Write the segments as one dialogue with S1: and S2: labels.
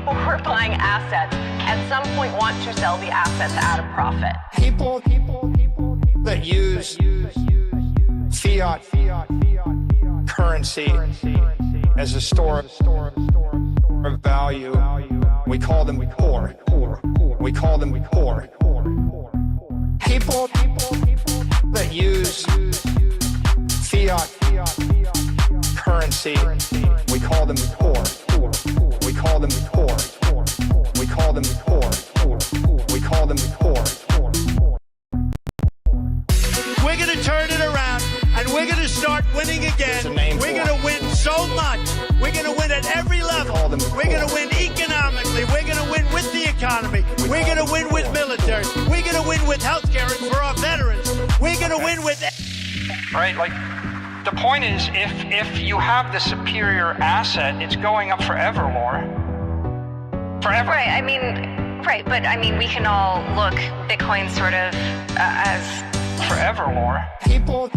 S1: people who are buying assets at some point want to sell the assets at a profit.
S2: People that use fiat currency as a store of value, we call them poor. We call them poor. People that use fiat currency, we call them poor. We call them poor. We call them poor. We call them poor.
S3: We're going to turn it around, and we're going to start winning again. We're going to win so much. We're going to win at every level. We're going to win economically. We're going to win with the economy. We're going to win with military. We're going to win with healthcare and for our veterans. We're going to win with...
S4: Right, like, the point is, if you have the superior asset, it's going up forever more. Forever.
S5: Right, I mean, right, but I mean, we can all look Bitcoin sort of as...
S4: Forever more.
S2: People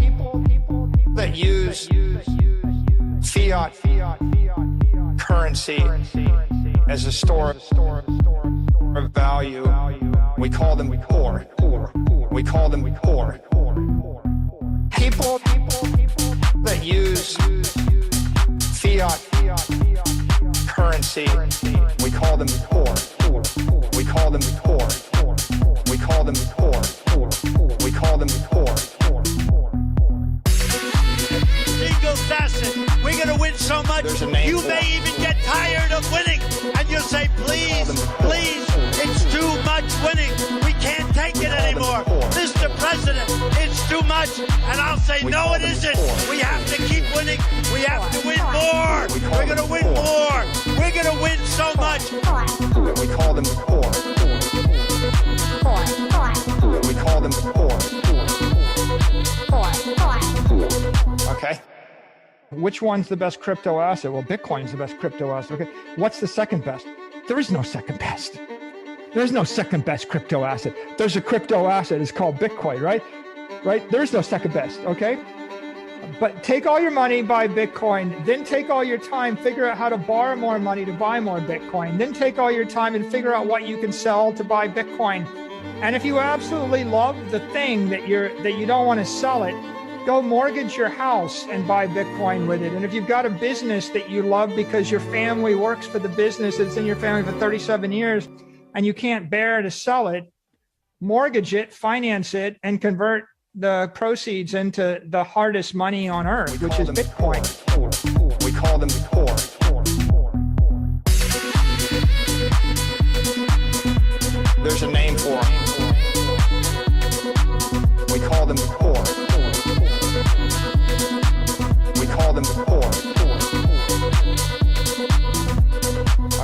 S2: that use fiat currency as a store of value, we call them poor. We call them poor. People that use fiat currency, we call them poor. We call them poor. We call them poor. We call them poor.
S3: Single facet. We're going to win so much, you may even get tired of winning. And you'll say, please, please, it's too much winning. We can't take it anymore. Mr. President, it's too much. And I'll say, no, it isn't. We have to keep winning. We have to win more. We're going to win more. We're going to win so much.
S2: We call them poor. We call them poor. Okay. Which one's the best crypto asset? Well, Bitcoin's the best crypto asset. Okay. What's the second best? There is no second best. There's no second best crypto asset. There's a crypto asset. It's called Bitcoin, right? Right? There's no second best. Okay. But take all your money, buy Bitcoin, then take all your time, figure out how to borrow more money to buy more Bitcoin, then take all your time and figure out what you can sell to buy Bitcoin. And if you absolutely love the thing that you don't want to sell it, go mortgage your house and buy Bitcoin with it. And if you've got a business that you love because your family works for the business that's in your family for 37 years and you can't bear to sell it, mortgage it, finance it, and convert the proceeds into the hardest money on earth, which is Bitcoin. We call them poor. There's a name for them. We call them poor. We call them poor.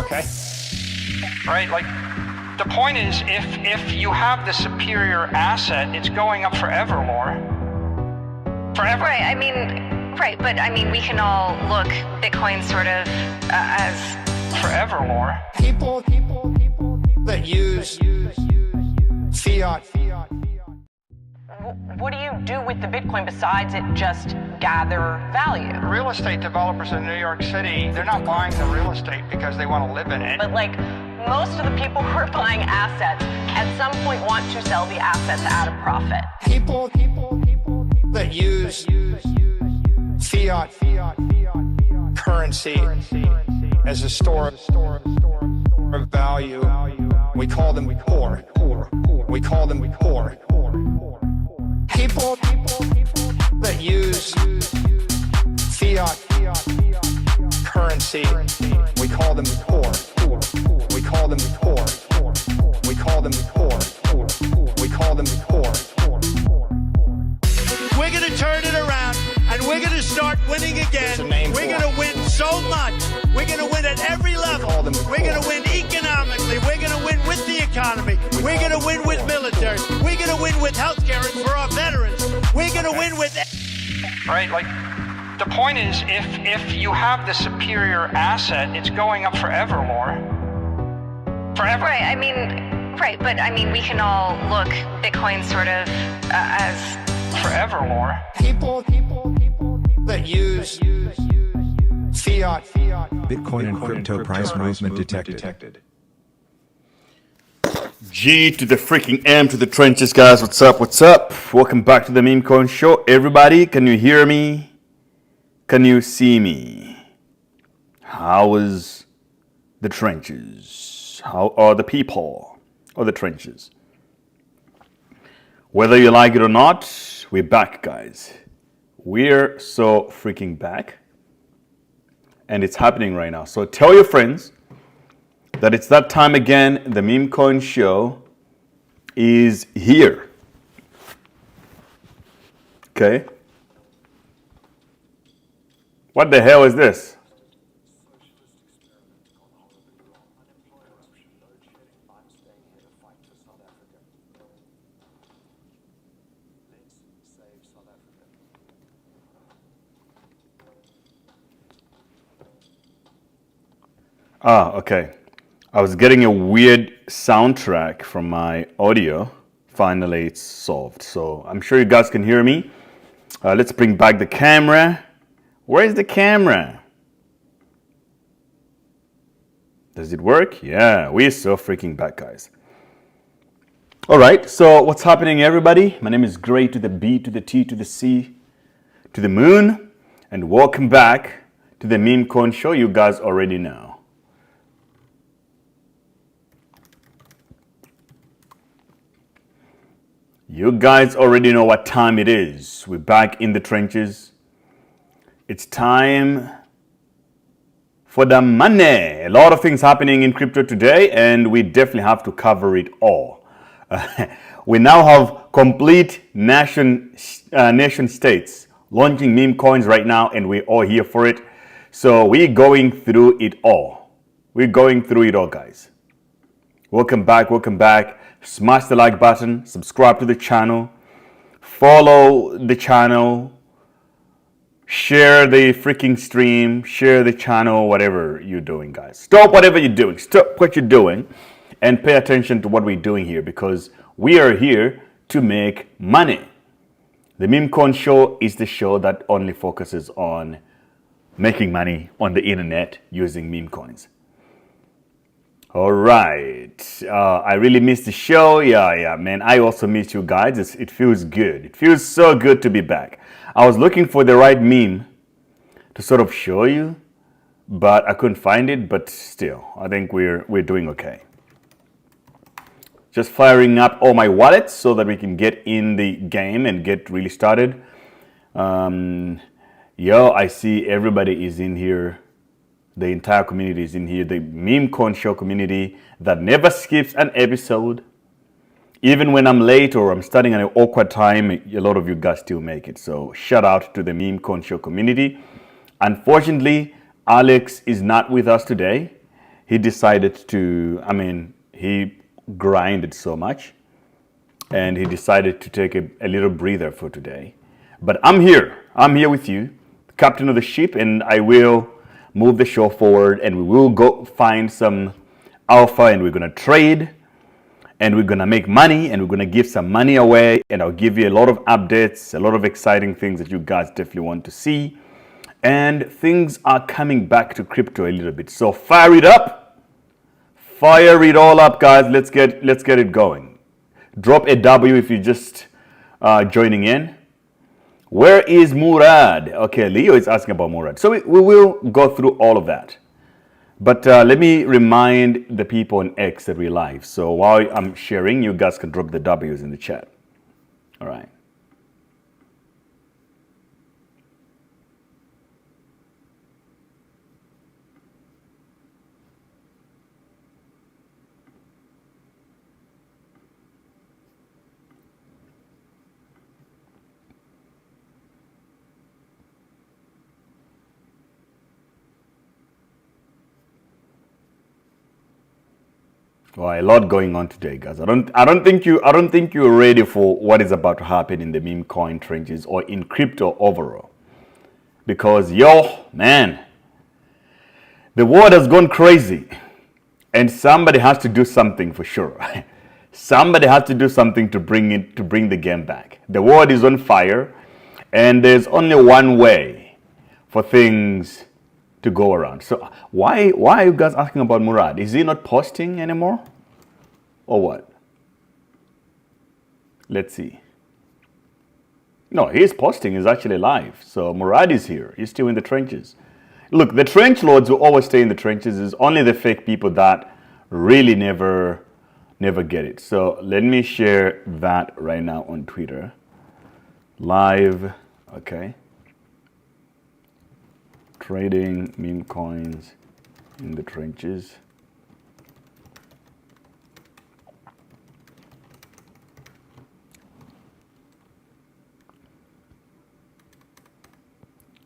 S2: Okay.
S4: Right, like, the point is, if you have the superior asset, it's going up forever more. Forever.
S5: Right, I mean, right, but I mean, we can all look Bitcoin sort of as...
S4: Forever more.
S2: People that use fiat.
S1: What do you do with the Bitcoin besides it just gather value?
S4: Real estate developers in New York City, they're not buying the real estate because they want to live in it.
S1: But like, most of the people who are buying assets at some point want to sell the assets at a profit.
S2: People that use fiat currency as a store of value, we call them poor. We call them poor. People that use fiat currency, we call them poor. We call them poor. We call them poor. We call them poor.
S3: We're going to turn it around, and we're going to start winning again. We're going to win so much. We're going to win at every level. We're going to win economically. We're going to win with the economy. We're going to win with military. We're going to win with healthcare and for our veterans. We're going to win with...
S4: Right, like, the point is, if you have the superior asset, it's going up forever more. Forever.
S5: Right, I mean, right, but I mean, we can all look Bitcoin sort of as...
S4: Forever more.
S2: People that use
S6: Bitcoin and crypto price movement detected.
S7: G to the freaking M to the trenches, guys. What's up? What's up? Welcome back to the Memecoin Show. Everybody, can you hear me? Can you see me? How is the trenches? How are the people of the trenches? Whether you like it or not, we're back, guys. We're so freaking back. And it's happening right now. So tell your friends that it's that time again. The Memecoin Show is here. Okay? What the hell is this? Ah, okay. I was getting a weird soundtrack from my audio. Finally, it's solved. So I'm sure you guys can hear me. Let's bring back the camera. Where's the camera? Does it work? Yeah, we're so freaking back, guys. All right, so what's happening, everybody? My name is Gray to the B to the T to the C to the moon. And welcome back to the Memecoin Show. You guys already know. You guys already know what time it is. We're back in the trenches. It's time for the money. A lot of things happening in crypto today, and we definitely have to cover it all. We now have complete nation states launching meme coins right now, and we're all here for it. So we're going through it all. We're going through it all, guys. Welcome back. Welcome back. Smash the like button, subscribe to the channel, follow the channel, share the freaking stream, share the channel, whatever you're doing, guys. Stop whatever you're doing. Stop what you're doing and pay attention to what we're doing here, because we are here to make money. The Memecoin Show is the show that only focuses on making money on the internet using meme coins. All right. I really missed the show. Yeah, man. I also missed you guys. It feels good. It feels so good to be back. I was looking for the right meme to sort of show you, but I couldn't find it. But still, I think we're doing okay. Just firing up all my wallets so that we can get in the game and get really started. I see everybody is in here. The entire community is in here. The Memecoin Show community that never skips an episode. Even when I'm late or I'm starting at an awkward time, a lot of you guys still make it. So shout out to the Memecoin Show community. Unfortunately, Alex is not with us today. He decided to, he grinded so much and he decided to take a little breather for today. But I'm here. I'm here with you, captain of the ship, and I will move the show forward, and we will go find some alpha, and we're going to trade, and we're going to make money, and we're going to give some money away, and I'll give you a lot of updates, a lot of exciting things that you guys definitely want to see. And things are coming back to crypto a little bit. So fire it up. Fire it all up, guys. Let's get it going. Drop a W if you're just joining in. Where is Murad? Okay, Leo is asking about Murad. So we will go through all of that. But let me remind the people on X that we're live. So while I'm sharing, you guys can drop the W's in the chat. All right. Well, a lot going on today, guys. I don't think you're ready for what is about to happen in the meme coin trenches or in crypto overall. Because man, the world has gone crazy, and somebody has to do something for sure. Somebody has to do something to bring the game back. The world is on fire, and there's only one way for things to go around. So why are you guys asking about Murad? Is he not posting anymore? Or what? Let's see. No, he's posting. He's actually live. So Murad is here. He's still in the trenches. Look, the trench lords will always stay in the trenches. It's only the fake people that really never get it. So let me share that right now on Twitter. Live, okay. Trading meme coins in the trenches.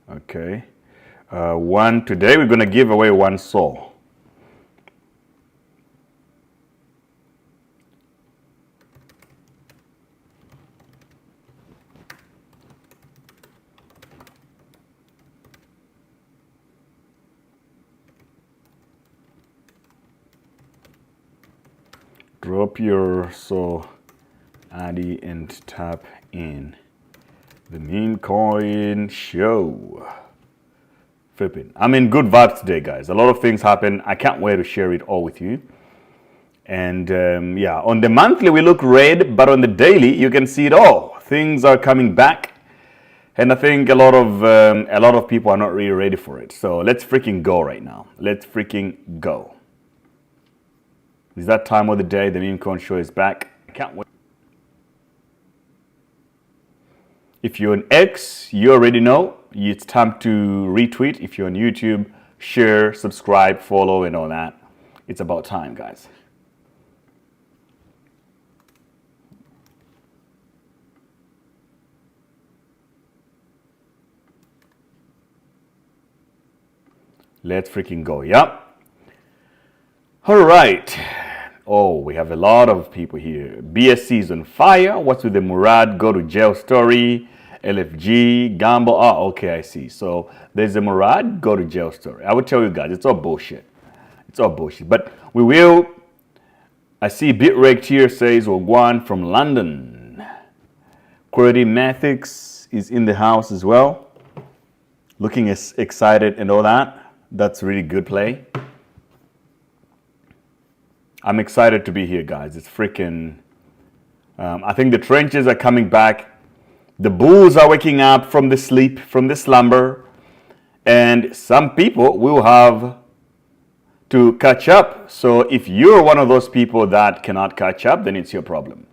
S7: Okay. Today we're going to give away one soul. Drop your soul, Addy, and tap in. The Memecoin Show. Flipping. I'm in good vibes today, guys. A lot of things happen. I can't wait to share it all with you. And yeah, on the monthly we look red, but on the daily you can see it all. Things are coming back, and I think a lot of people are not really ready for it. So let's freaking go right now. Let's freaking go. It's that time of the day. The Memecoin Show is back. I can't wait. If you're on X, you already know. It's time to retweet. If you're on YouTube, share, subscribe, follow, and all that. It's about time, guys. Let's freaking go. Yep. All right. Oh, we have a lot of people here. BSC is on fire. What's with the Murad go to jail story? LFG, Gamble. Oh, okay, I see. So there's a Murad go to jail story. I would tell you guys, it's all bullshit. It's all bullshit. But we will. I see Bitget here says Wagwan from London. Quality Mathix is in the house as well. Looking excited and all that. That's really good play. I'm excited to be here, guys. It's freaking. I think the trenches are coming back. The bulls are waking up from the sleep, from the slumber, and some people will have to catch up. So if you're one of those people that cannot catch up, then it's your problem.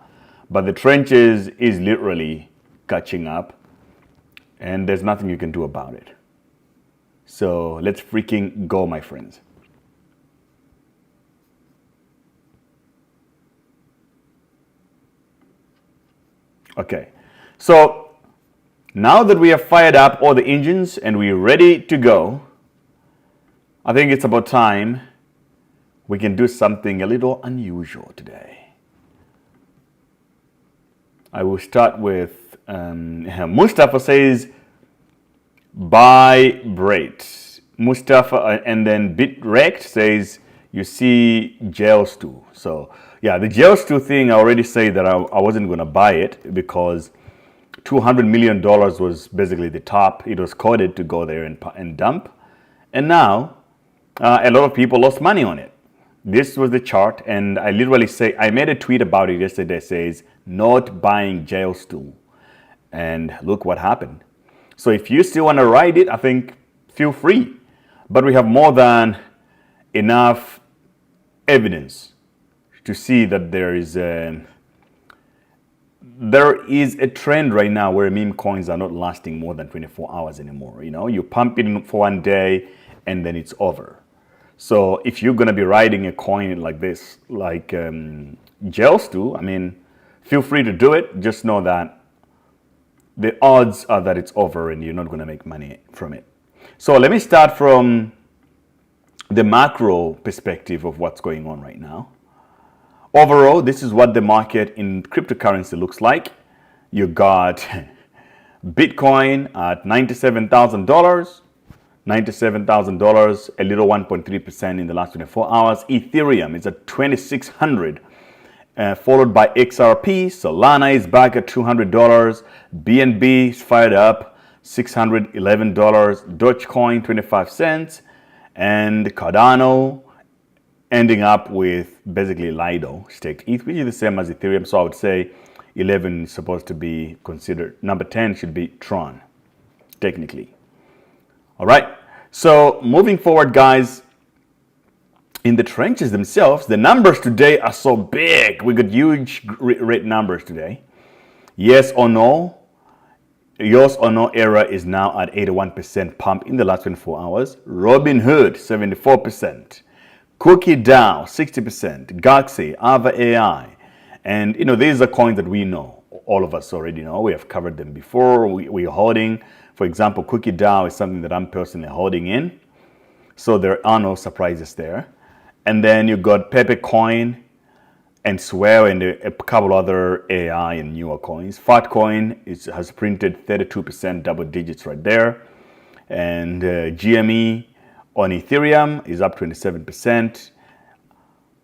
S7: But the trenches is literally catching up, and there's nothing you can do about it. So let's freaking go, my friends. Okay. So now that we have fired up all the engines and we're ready to go, I think it's about time we can do something a little unusual today. I will start with Mustafa says, buy Brait. Mustafa and then Bitget says, you see jail stew. So yeah, the jail stew thing, I already say that I wasn't going to buy it because $200 million was basically the top. It was coded to go there and dump. And now, a lot of people lost money on it. This was the chart, and I literally say, I made a tweet about it yesterday that says, not buying jail stew. And look what happened. So if you still want to ride it, I think feel free. But we have more than enough evidence to see that there is a trend right now where meme coins are not lasting more than 24 hours anymore. You know, you pump it in for one day and then it's over. So if you're going to be riding a coin like this, like jail stew, I mean, feel free to do it. Just know that the odds are that it's over and you're not going to make money from it. So let me start from the macro perspective of what's going on right now. Overall, this is what the market in cryptocurrency looks like. You got Bitcoin at $97,000, $97,000, a little 1.3% in the last 24 hours. Ethereum is at 2,600, followed by XRP. Solana is back at $200. BNB is fired up, $611. Dogecoin, 25 cents. and Cardano, ending up with basically Lido staked ETH, which is the same as Ethereum. So I would say 11 is supposed to be considered. Number 10 should be Tron, technically. All right. So moving forward, guys, in the trenches themselves, the numbers today are so big. We got huge rate numbers today. Yes or no era is now at 81% pump in the last 24 hours. Robinhood, 74%. Cookie DAO, 60%. Galaxy, Ava AI. And, these are coins that we know. All of us already know. We have covered them before. We're holding. For example, Cookie DAO is something that I'm personally holding in. So there are no surprises there. And then you got Pepe Coin and Swell and a couple other AI and newer coins. Fatcoin has printed 32% double digits right there. And GME on Ethereum is up 27%.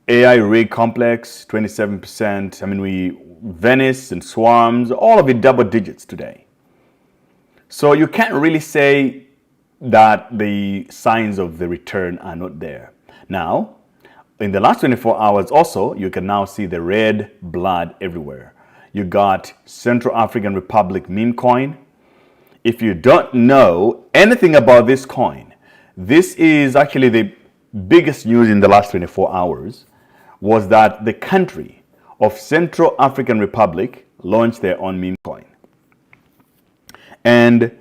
S7: AI Rig Complex, 27%. I mean, Venice and Swarms, all of it double digits today. So you can't really say that the signs of the return are not there. Now, in the last 24 hours also, you can now see the red blood everywhere. You got Central African Republic Memecoin. If you don't know anything about this coin, this is actually the biggest news in the last 24 hours, was that the country of Central African Republic launched their own meme coin. And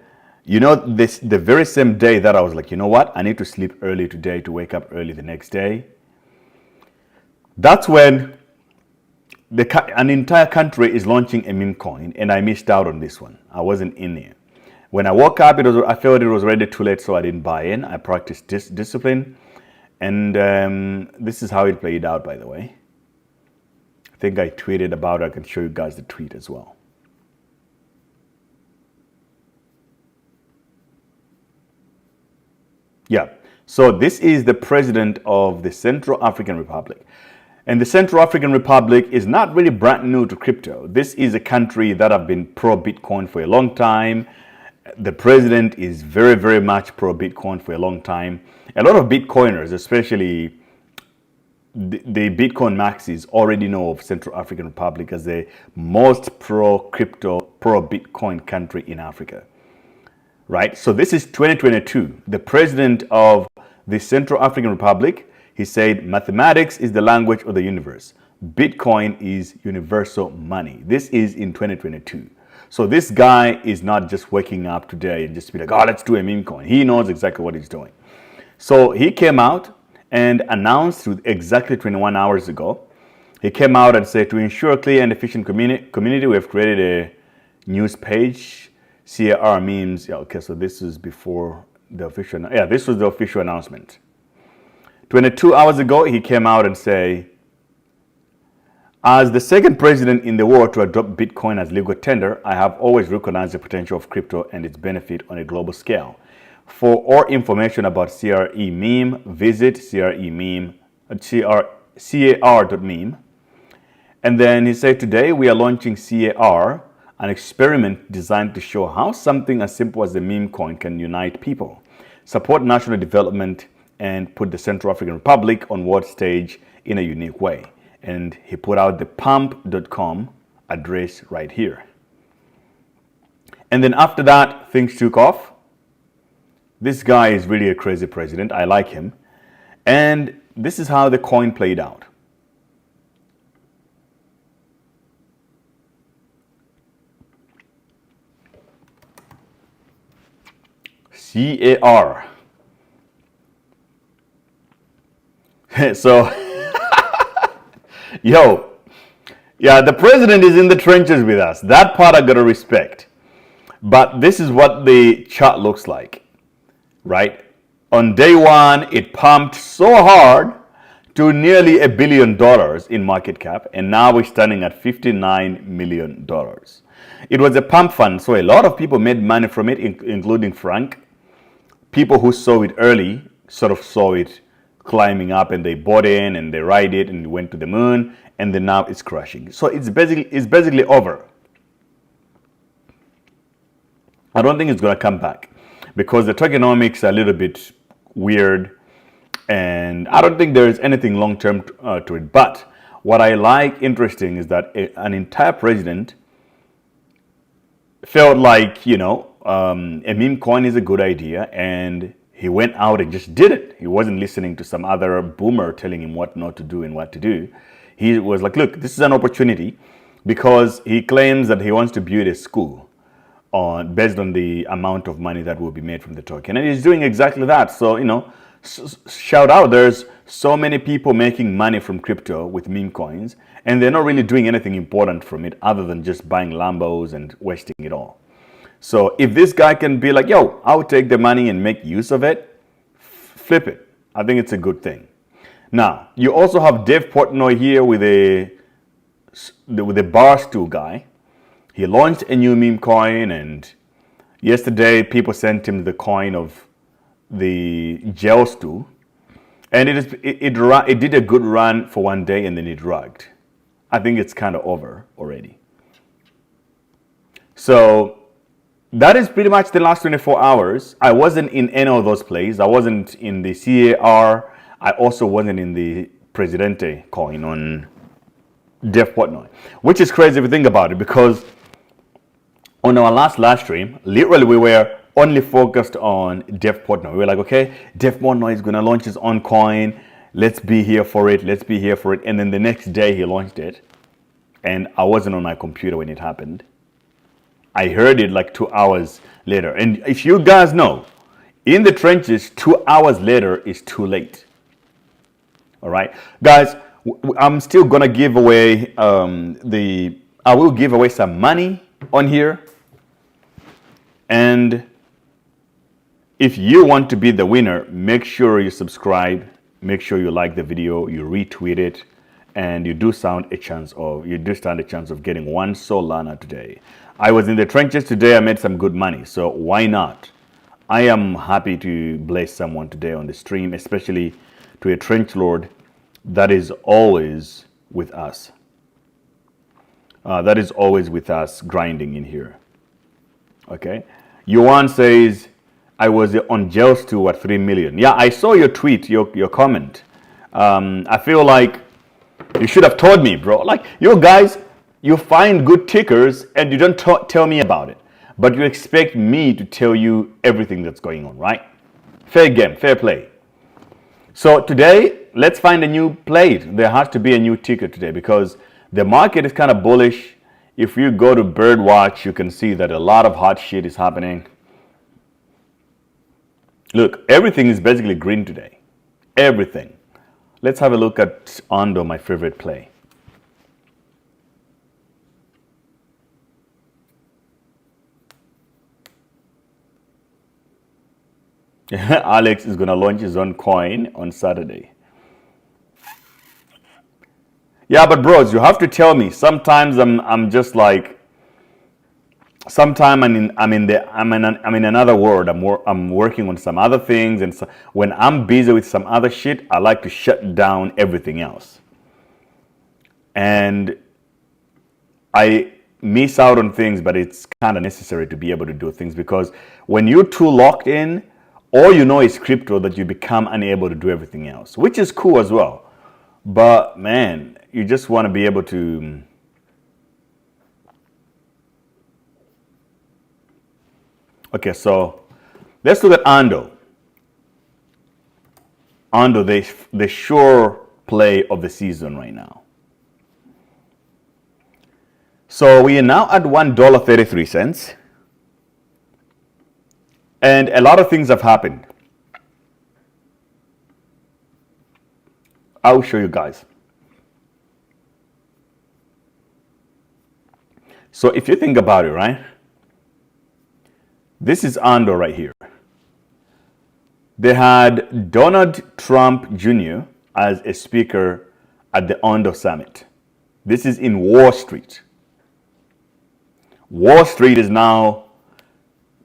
S7: the very same day that I was like, you know what? I need to sleep early today to wake up early the next day. That's when an entire country is launching a meme coin, and I missed out on this one. I wasn't in there. When I woke up, I felt it was already too late, so I didn't buy in. I practiced discipline, and this is how it played out, by the way. I think I tweeted about it. I can show you guys the tweet as well. Yeah, so this is the president of the Central African Republic. And the Central African Republic is not really brand new to crypto. This is a country that have been pro-Bitcoin for a long time. The president is very, very much pro-Bitcoin for a long time. A lot of Bitcoiners, especially the Bitcoin maxis, already know of Central African Republic as the most pro-crypto, pro-Bitcoin country in Africa. Right? So this is 2022. The president of the Central African Republic, he said, mathematics is the language of the universe. Bitcoin is universal money. This is in 2022. So this guy is not just waking up today and just be like, oh, let's do a meme coin. He knows exactly what he's doing. So he came out and announced exactly 21 hours ago. He came out and said, to ensure a clear and efficient community, we have created a news page, CAR memes. Yeah, okay, so this is before the official, this was the official announcement. 22 hours ago, he came out and say, as the second president in the world to adopt Bitcoin as legal tender, I have always recognized the potential of crypto and its benefit on a global scale. For all information about CRE meme, visit CRE car.meme. And then he said, today we are launching CAR, an experiment designed to show how something as simple as a meme coin can unite people, support national development, and put the Central African Republic on world stage in a unique way. And he put out the pump.com address right here. And then after that, things took off. This guy is really a crazy president. I like him. And this is how the coin played out. CAR. So, the president is in the trenches with us. That part I gotta respect. But this is what the chart looks like, right? On day one, it pumped so hard to nearly $1 billion in market cap, and now we're standing at $59 million. It was a pump fund, so a lot of people made money from it, including Frank. People who saw it early sort of saw it climbing up, and they bought in and they ride it and went to the moon, and then now it's crashing. So it's basically over. I don't think it's going to come back because the tokenomics are a little bit weird. And I don't think there is anything long-term to it. But what I like interesting is that an entire president felt like, a meme coin is a good idea, and he went out and just did it. He wasn't listening to some other boomer telling him what not to do and what to do. He was like, look, this is an opportunity, because he claims that he wants to build a school based on the amount of money that will be made from the token. And he's doing exactly that. So, shout out, there's so many people making money from crypto with meme coins, and they're not really doing anything important from it other than just buying Lambos and wasting it all. So if this guy can be like, yo, I'll take the money and make use of it, flip it. I think it's a good thing. Now, you also have Dave Portnoy here with a Barstool guy. He launched a new meme coin, and yesterday people sent him the coin of the gel stool, and it did a good run for one day and then it rugged. I think it's kind of over already. So that is pretty much the last 24 hours. I wasn't in any of those plays. I wasn't in the CAR. I also wasn't in the Presidente coin on Dave Portnoy, which is crazy if you think about it, because on our last live stream, literally we were only focused on Dave Portnoy. We were like, okay, Dave Portnoy is going to launch his own coin. Let's be here for it. Let's be here for it. And then the next day he launched it. And I wasn't on my computer when it happened. I heard it like 2 hours later. And if you guys know, in the trenches, 2 hours later is too late. All right, guys, I'm still going to give away I will give away some money on here. And if you want to be the winner, make sure you subscribe, make sure you like the video, you retweet it, and you do stand a chance of getting one Solana today. I was in the trenches today. I made some good money, so why not? I am happy to bless someone today on the stream, especially to a trench lord that is always with us. That is always with us grinding in here. Okay. Yuan says, I was on jails too at 3 million. Yeah, I saw your tweet, your comment. I feel like you should have told me, bro. Like, you guys, you find good tickers and you don't tell me about it. But you expect me to tell you everything that's going on, right? Fair game, fair play. So today, let's find a new play. There has to be a new ticker today because the market is kind of bullish. If you go to Birdwatch, you can see that a lot of hot shit is happening. Look, everything is basically green today. Everything. Let's have a look at Ondo, my favorite play. Alex is going to launch his own coin on Saturday. Yeah, but bros, you have to tell me. Sometimes I'm just like, sometimes I'm in another world. I'm working on some other things, and so when I'm busy with some other shit, I like to shut down everything else. And I miss out on things, but it's kind of necessary to be able to do things, because when you're too locked in, all you know is crypto, that you become unable to do everything else, which is cool as well. But man, you just want to be able to okay, so let's look at Ondo. Ondo, the sure play of the season right now. So we are now at $1.33. And a lot of things have happened. I'll show you guys. So if you think about it, right? This is Ondo right here. They had Donald Trump Jr. as a speaker at the Ondo Summit. This is in Wall Street. Wall Street is now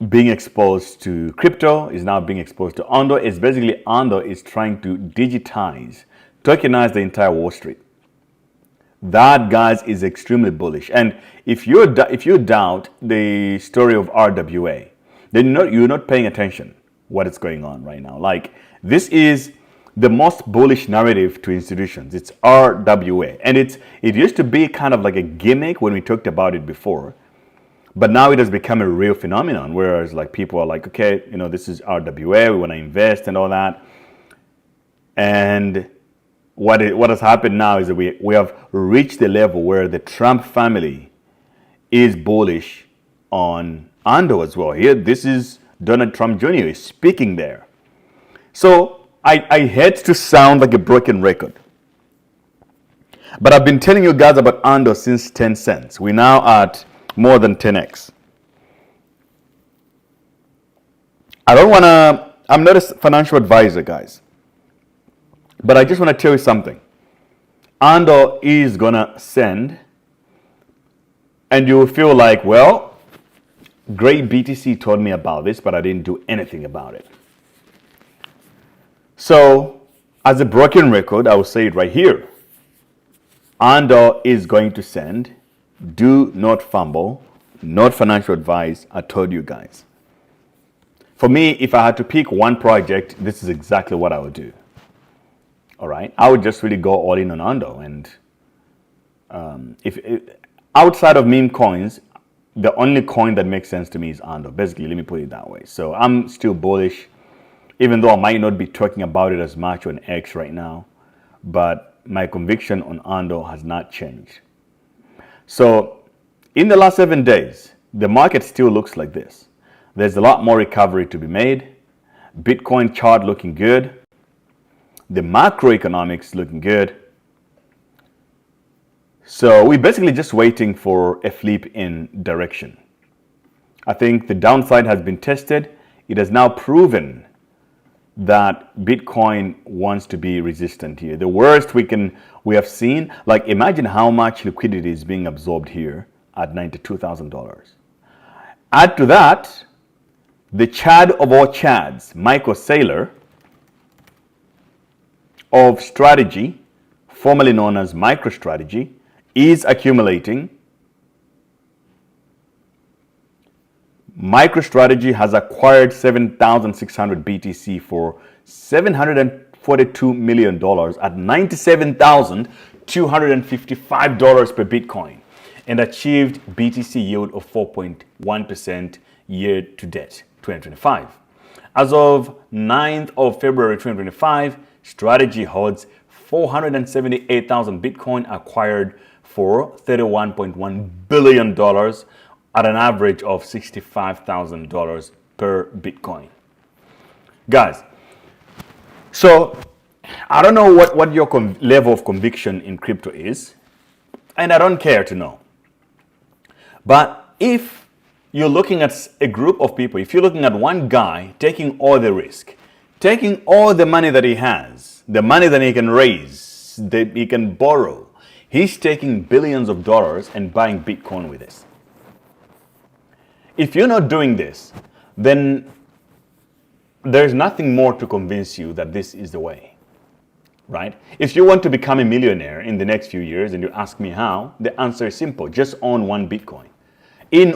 S7: being exposed to crypto, is now being exposed to Ondo. It's basically Ondo is trying to digitize, tokenize the entire Wall Street. That, guys, is extremely bullish. And if you doubt the story of RWA, then you're not paying attention what is going on right now. Like, this is the most bullish narrative to institutions. It's RWA. And it used to be kind of like a gimmick when we talked about it before. But now it has become a real phenomenon, whereas like people are like, okay, this is RWA, we want to invest and all that. And what has happened now is that we have reached the level where the Trump family is bullish on Ondo as well. Here, this is Donald Trump Jr. is speaking there. So I hate to sound like a broken record, but I've been telling you guys about Ondo since 10 cents. We're now at more than 10x. I'm not a financial advisor, guys, but I just want to tell you something. Ondo is going to send, and you will feel like, well, great BTC told me about this, but I didn't do anything about it. So, as a broken record, I will say it right here. Ondo is going to send. Do not fumble. Not financial advice. I told you guys. For me, if I had to pick one project, this is exactly what I would do. All right, I would just really go all in on Ondo, and outside of meme coins, the only coin that makes sense to me is Ondo. Basically, let me put it that way. So I'm still bullish, even though I might not be talking about it as much on X right now, but my conviction on Ondo has not changed. So in the last 7 days, the market still looks like this. There's a lot more recovery to be made. Bitcoin chart looking good. The macroeconomics looking good. So we're basically just waiting for a flip in direction. I think the downside has been tested. It has now proven that Bitcoin wants to be resistant here. The worst we have seen, like imagine how much liquidity is being absorbed here at $92,000. Add to that, the Chad of all Chads, Michael Saylor of Strategy, formerly known as MicroStrategy, is accumulating. MicroStrategy has acquired 7,600 BTC for $742 million at $97,255 per Bitcoin and achieved BTC yield of 4.1% year to date 2025. As of 9th of February 2025, Strategy holds 478,000 Bitcoin acquired for $31.1 billion at an average of $65,000 per Bitcoin. Guys, so I don't know what your level of conviction in crypto is, and I don't care to know. But if you're looking at a group of people, if you're looking at one guy taking all the risk, taking all the money that he has, the money that he can raise, that he can borrow, he's taking billions of dollars and buying Bitcoin with this. If you're not doing this, then there's nothing more to convince you that this is the way, right? If you want to become a millionaire in the next few years and you ask me how, the answer is simple. Just own one Bitcoin.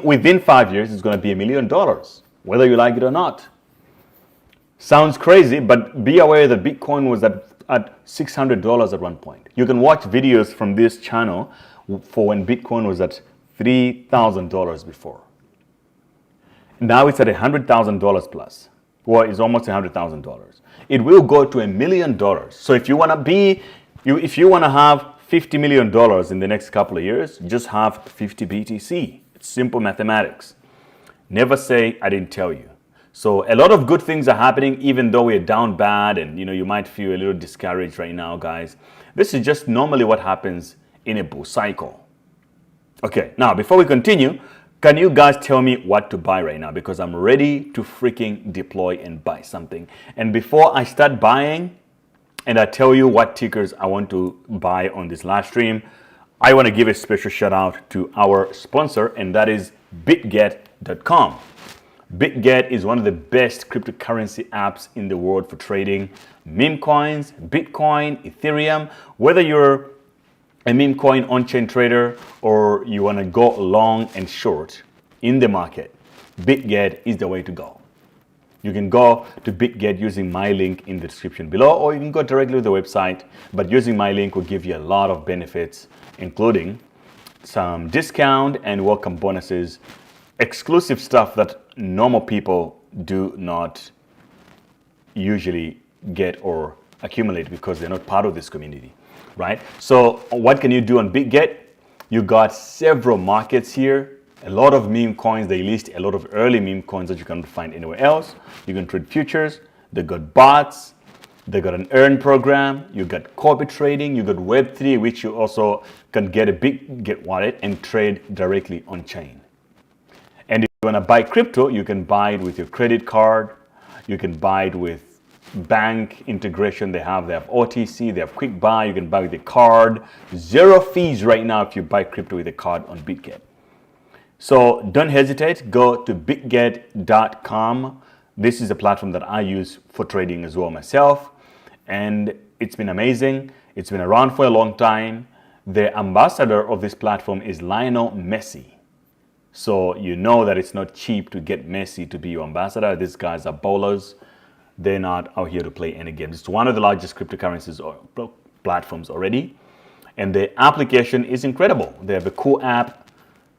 S7: Within 5 years, it's going to be $1 million, whether you like it or not. Sounds crazy, but be aware that Bitcoin was at $600 at one point. You can watch videos from this channel for when Bitcoin was at $3,000 before. Now it's at $100,000 plus. Well, it's almost $100,000. It will go to $1 million. So if you want to have $50 million in the next couple of years, just have 50 BTC. It's simple mathematics. Never say I didn't tell you. So a lot of good things are happening, even though we're down bad, and you might feel a little discouraged right now, guys. This is just normally what happens in a bull cycle. Okay, now before we continue, can you guys tell me what to buy right now? Because I'm ready to freaking deploy and buy something. And before I start buying, and I tell you what tickers I want to buy on this live stream, I want to give a special shout out to our sponsor, and that is Bitget.com. Bitget is one of the best cryptocurrency apps in the world for trading meme coins, Bitcoin, Ethereum. Whether you're a meme coin on-chain trader or you want to go long and short in the market, Bitget is the way to go. You can go to Bitget using my link in the description below, or you can go directly to the website, but using my link will give you a lot of benefits, including some discount and welcome bonuses, exclusive stuff that normal people do not usually get or accumulate because they're not part of this community, right? So what can you do on Bitget? You got several markets here. A lot of meme coins. They list a lot of early meme coins that you cannot find anywhere else. You can trade futures. They got bots. They got an earn program. You got copy trading. You got Web3, which you also can get a Bitget wallet and trade directly on chain. And if you want to buy crypto, you can buy it with your credit card. You can buy it with bank integration. They have OTC. They have quick buy. You can buy with a card. 0 fees right now if you buy crypto with a card on Bitget. So don't hesitate, go to bitget.com. This is a platform that I use for trading as well myself. And it's been amazing. It's been around for a long time. The ambassador of this platform is Lionel Messi. So you know that it's not cheap to get Messi to be your ambassador. These guys are bowlers. They're not out here to play any games. It's one of the largest cryptocurrencies or platforms already. And the application is incredible. They have a cool app.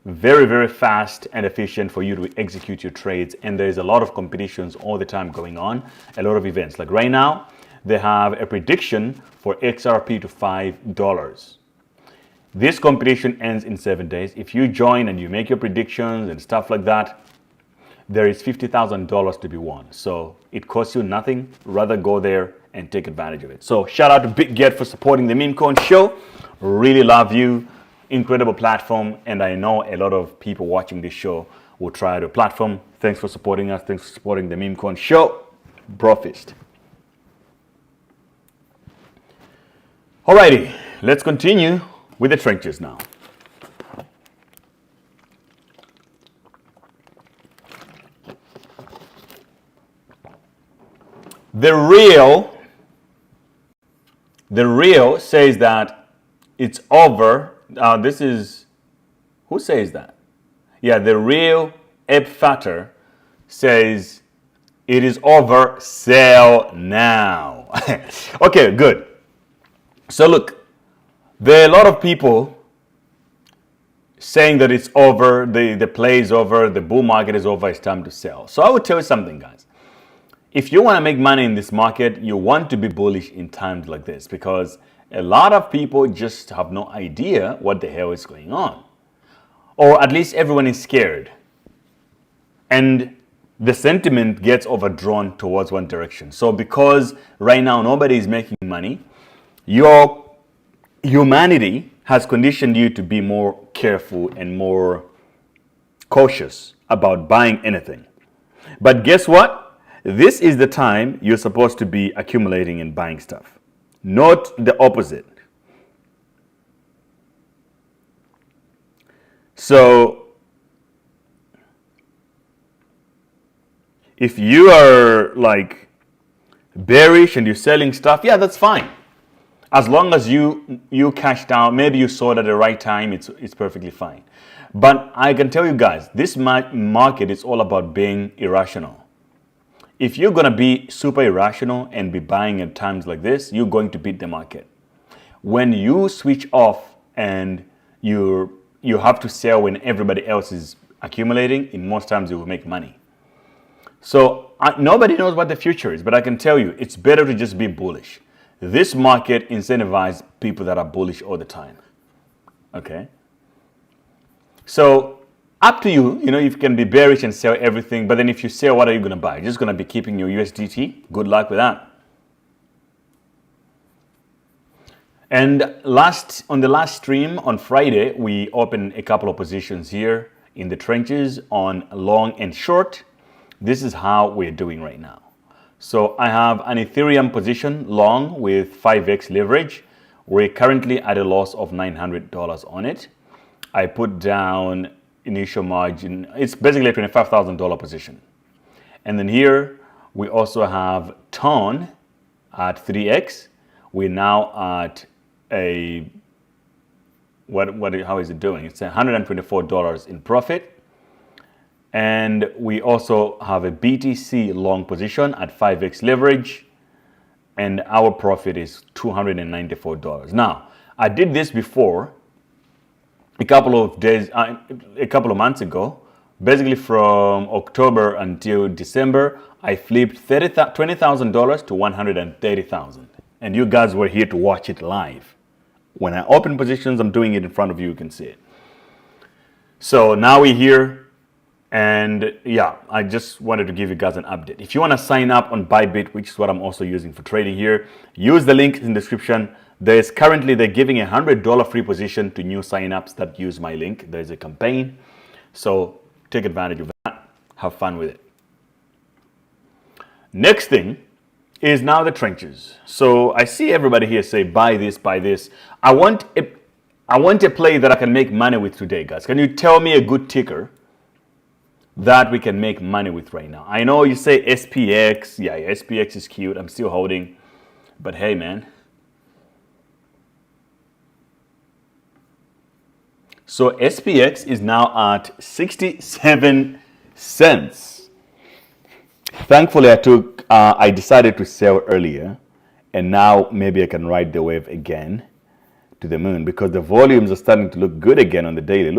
S7: Very, very fast and efficient for you to execute your trades. And there's a lot of competitions all the time going on, a lot of events. Like right now, they have a prediction for XRP to $5. This competition ends in 7 days. If you join and you make your predictions and stuff like that, there is $50,000 to be won. So it costs you nothing. Rather go there and take advantage of it. So shout out to Bitget for supporting the Memecoin Show. Really love you. Incredible platform, and I know a lot of people watching this show will try the platform. Thanks for supporting us. Thanks for supporting the Memecoin Show. Brofist. Alrighty, let's continue with the trenches now. The real says that it's over. This is, who says that? Yeah, the real Ebb Fatter says it is over, sell now. Okay, good. So look, there are a lot of people saying that it's over, the play is over, the bull market is over, it's time to sell. So I will tell you something, guys. If you want to make money in this market, you want to be bullish in times like this, because a lot of people just have no idea what the hell is going on. Or at least everyone is scared. And the sentiment gets overdrawn towards one direction. So because right now nobody is making money, your humanity has conditioned you to be more careful and more cautious about buying anything. But guess what? This is the time you're supposed to be accumulating and buying stuff. Not the opposite. So if you are like bearish and you're selling stuff, yeah, that's fine. As long as you cash down, maybe you sold at the right time, it's perfectly fine. But I can tell you guys, this market is all about being irrational. If you're going to be super irrational and be buying at times like this, you're going to beat the market. When you switch off and you have to sell when everybody else is accumulating, in most times you will make money. So nobody knows what the future is, but I can tell you, it's better to just be bullish. This market incentivizes people that are bullish all the time. Okay? So up to you, you can be bearish and sell everything, but then if you sell, what are you going to buy? You're just going to be keeping your USDT? Good luck with that. And on the last stream on Friday, we opened a couple of positions here in the trenches on long and short. This is how we're doing right now. So I have an Ethereum position long with 5x leverage. We're currently at a loss of $900 on it. I put down initial margin. It's basically a $25,000 position. And then here we also have Tone at 3x. We're now at a how is it doing? It's $124 in profit. And we also have a BTC long position at 5x leverage, and our profit is $294. Now, I did this before a couple of months ago. Basically from October until December, I flipped $20,000 to $130,000. And you guys were here to watch it live. When I open positions, I'm doing it in front of you, you can see it. So now we're here, and yeah, I just wanted to give you guys an update. If you want to sign up on Bybit, which is what I'm also using for trading here, use the link in the description. They're giving a $100 free position to new signups that use my link. There's a campaign. So take advantage of that. Have fun with it. Next thing is now the trenches. So I see everybody here say, buy this, buy this. I want a play that I can make money with today, guys. Can you tell me a good ticker that we can make money with right now? I know you say SPX. Yeah, SPX is cute. I'm still holding. But hey, man. So SPX is now at 67 cents. Thankfully, I decided to sell earlier, and now maybe I can ride the wave again to the moon, because the volumes are starting to look good again on the daily.